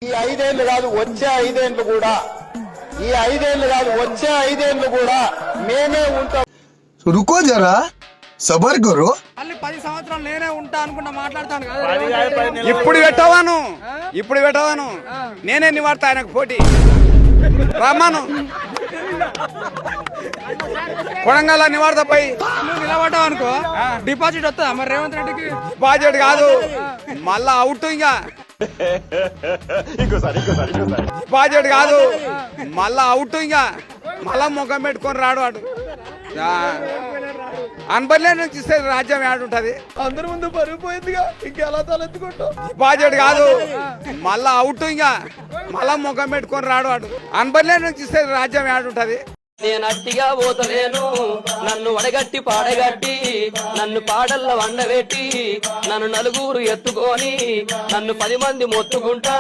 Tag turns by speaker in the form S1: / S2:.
S1: ఈ 5 ఏళ్లు కాదు వచ్చే 5 ఏళ్లు కూడా, ఈ 5 ఏళ్లు కాదు వచ్చే 5 ఏళ్లు కూడా మేమే ఉంటాం.
S2: రుకో జరా సబర్ కరో.
S3: మళ్ళీ 10 సంవత్సరాలు నేనే ఉంటా అనుకుంటా మాట్లాడతాను కదా.
S4: ఇప్పుడు పెట్టవాను నేనే నివాడతా ఆయనకు పోటీ రమ్మను కొడంగల్ నివాడతా పై
S3: నువ్వు నిలబడ్డావు అనుకో డిపాజిట్ వస్తుందా మరి రేవంత్ రెడ్డికి?
S4: డిపాజిట్ కాదు మళ్ళా అవుట్ ఇంకా డిపాజిట్ కాదు మళ్ళా అవుట్ ఇంకా మళ్ళా ముఖం పెట్టుకొని రాడు వాడు. అనబర్లే నుంచి ఇస్తే రాజ్యం ఏడుంటది.
S3: అందరి ముందు పరిగిపోయిందిగా ఇంకెలా తలెత్తుకుంటావు?
S4: డిపాజిట్ కాదు మళ్ళా అవుట్ ఇంకా మళ్ళా ముఖం పెట్టుకొని రాడు వాడు. అనబర్లే నుంచి ఇస్తే రాజ్యం ఏడుంటది.
S5: నేను అట్టిగా పోతలేను, నన్ను వడగట్టి పాడగట్టి నన్ను పాడల్ల వండబెట్టి నన్ను నలుగురు ఎత్తుకొని నన్ను 10 మంది మొత్తుకుంటా